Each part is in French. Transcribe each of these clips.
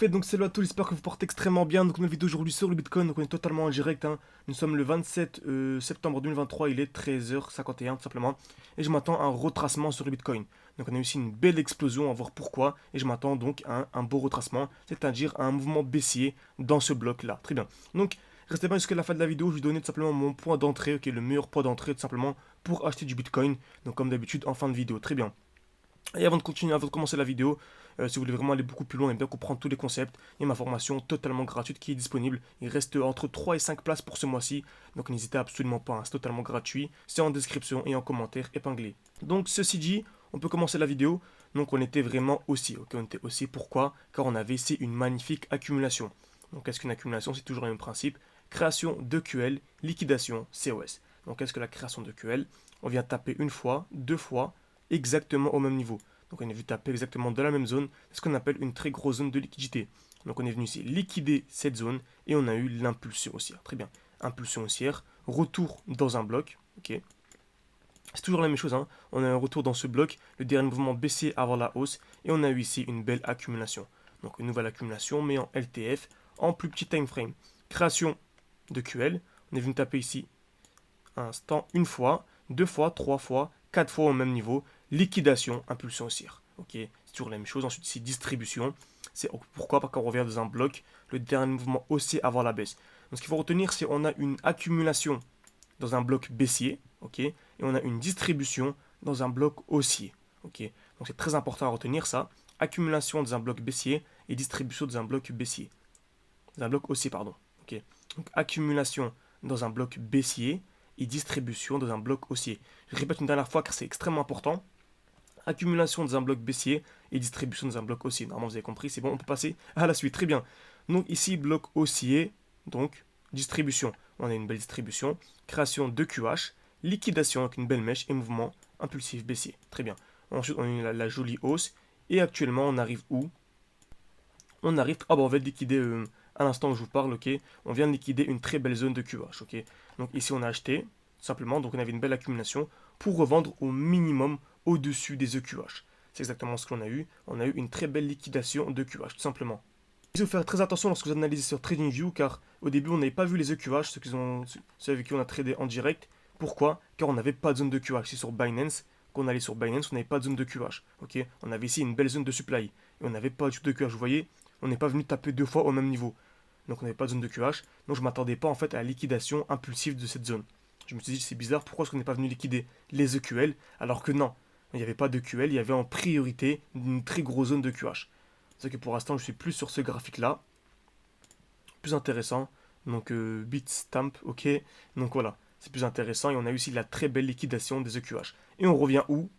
Donc salut à tous, j'espère que vous portez extrêmement bien. Donc nouvelle vidéo aujourd'hui sur le Bitcoin, donc on est totalement en direct, hein. Nous sommes le 27 septembre 2023, il est 13h51 tout simplement. Et je m'attends à un retracement sur le Bitcoin. Donc on a aussi une belle explosion, on va voir pourquoi. Et je m'attends donc à un beau retracement, c'est-à-dire à un mouvement baissier dans ce bloc-là. Très bien. Donc restez bien jusqu'à la fin de la vidéo, je vais vous donner tout simplement mon point d'entrée, ok, le meilleur point d'entrée tout simplement pour acheter du Bitcoin. Donc comme d'habitude en fin de vidéo, très bien. Et avant de continuer, avant de commencer la vidéo, si vous voulez vraiment aller beaucoup plus loin et bien comprendre tous les concepts, il y a ma formation totalement gratuite qui est disponible. Il reste entre 3 et 5 places pour ce mois-ci, donc n'hésitez absolument pas, hein, c'est totalement gratuit. C'est en description et en commentaire épinglé. Donc ceci dit, on peut commencer la vidéo. Donc on était vraiment haussier, ok, on était haussier, pourquoi? Car on avait ici une magnifique accumulation. Donc qu'est-ce qu'une accumulation? C'est toujours le même principe. Création de QL, liquidation COS. Donc qu'est-ce que la création de QL? On vient taper une fois, deux fois, exactement au même niveau. Donc on est venu taper exactement dans la même zone, c'est ce qu'on appelle une très grosse zone de liquidité. Donc on est venu ici liquider cette zone et on a eu l'impulsion haussière. Très bien. Impulsion haussière, retour dans un bloc. Ok. C'est toujours la même chose, hein. On a un retour dans ce bloc, le dernier mouvement baissier avant la hausse et on a eu ici une belle accumulation. Donc une nouvelle accumulation mais en LTF, en plus petit time frame. Création de QL, on est venu taper ici un instant une fois, deux fois, trois fois, quatre fois au même niveau, liquidation, impulsion haussière. Ok, c'est toujours la même chose. Ensuite, ici, distribution. C'est pourquoi? Parce qu'on revient dans un bloc, le dernier mouvement haussier avant la baisse. Donc, ce qu'il faut retenir, c'est qu'on a une accumulation dans un bloc baissier, ok, et on a une distribution dans un bloc haussier, ok. Donc, c'est très important à retenir ça. Accumulation dans un bloc baissier et distribution dans un bloc baissier. Dans un bloc haussier, pardon. Ok. Donc, accumulation dans un bloc baissier et distribution dans un bloc haussier. Je répète une dernière fois car c'est extrêmement important. Accumulation dans un bloc baissier et distribution dans un bloc haussier. Normalement, vous avez compris, c'est bon, on peut passer à la suite. Très bien. Donc ici, bloc haussier, donc distribution. On a une belle distribution. Création de QH, liquidation avec une belle mèche et mouvement impulsif baissier. Très bien. Ensuite, on a la jolie hausse. Et actuellement, on arrive où? On arrive. Ah bon, on va liquider à l'instant où je vous parle, ok. On vient de liquider une très belle zone de QH, ok. Donc ici, on a acheté, simplement, donc on avait une belle accumulation pour revendre au minimum au-dessus des EQH. C'est exactement ce qu'on a eu. On a eu une très belle liquidation de QH, tout simplement. Il faut faire très attention lorsque vous analysez sur TradingView, car au début, on n'avait pas vu les EQH, ceux avec qui on a tradé en direct. Pourquoi? Car on n'avait pas de zone de QH. C'est sur Binance, qu'on allait sur Binance, on n'avait pas de zone de QH. Ok, on avait ici une belle zone de supply. Et on n'avait pas du tout de QH. Vous voyez, on n'est pas venu taper deux fois au même niveau. Donc on n'avait pas de zone de QH. Donc je ne m'attendais pas en fait à la liquidation impulsive de cette zone. Je me suis dit, c'est bizarre, pourquoi est-ce qu'on n'est pas venu liquider les EQL alors que non, il n'y avait pas de QL, il y avait en priorité une très grosse zone de QH. C'est que pour l'instant, je suis plus sur ce graphique-là, plus intéressant. Donc Bitstamp, ok. Donc voilà, c'est plus intéressant et on a eu aussi la très belle liquidation des EQH. Et on revient où?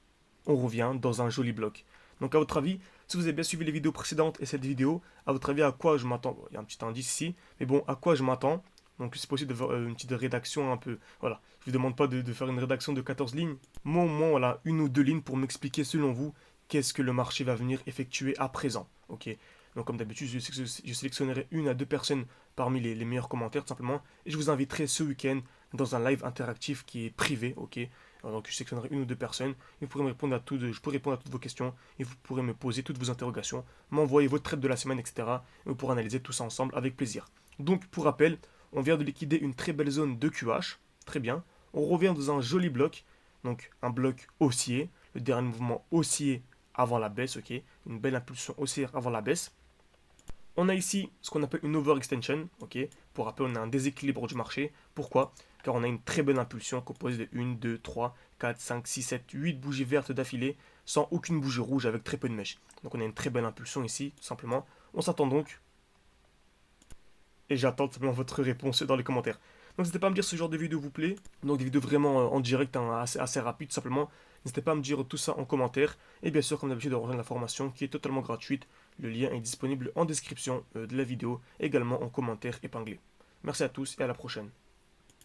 On revient dans un joli bloc. Donc à votre avis, si vous avez bien suivi les vidéos précédentes et cette vidéo, à votre avis, à quoi je m'attends? Il y a un petit indice ici, mais bon, à quoi je m'attends? Donc c'est possible de faire une petite rédaction un peu. Voilà, je ne vous demande pas de faire une rédaction de 14 lignes, mais au moins voilà, une ou deux lignes pour m'expliquer selon vous qu'est-ce que le marché va venir effectuer à présent. Ok. Donc comme d'habitude, je sélectionnerai une à deux personnes parmi les meilleurs commentaires tout simplement, et je vous inviterai ce week-end dans un live interactif qui est privé, ok. Donc je sélectionnerai une ou deux personnes, et vous pourrez me répondre à je pourrai répondre à toutes vos questions, et vous pourrez me poser toutes vos interrogations, m'envoyer votre trade de la semaine, etc. Et vous pourrez analyser tout ça ensemble avec plaisir. Donc pour rappel, on vient de liquider une très belle zone de QH, très bien. On revient dans un joli bloc, donc un bloc haussier, le dernier mouvement haussier avant la baisse, ok. Une belle impulsion haussière avant la baisse. On a ici ce qu'on appelle une overextension, ok. Pour rappel, on a un déséquilibre du marché. Pourquoi? Car on a une très belle impulsion composée de 1, 2, 3, 4, 5, 6, 7, 8 bougies vertes d'affilée, sans aucune bougie rouge avec très peu de mèches. Donc on a une très belle impulsion ici, tout simplement. On s'attend donc, et j'attends tout simplement votre réponse dans les commentaires. Donc n'hésitez pas à me dire si ce genre de vidéo vous plaît. Donc des vidéos vraiment en direct, hein, assez rapides tout simplement. N'hésitez pas à me dire tout ça en commentaire. Et bien sûr, comme d'habitude, de rejoindre la formation qui est totalement gratuite. Le lien est disponible en description de la vidéo, également en commentaire épinglé. Merci à tous et à la prochaine.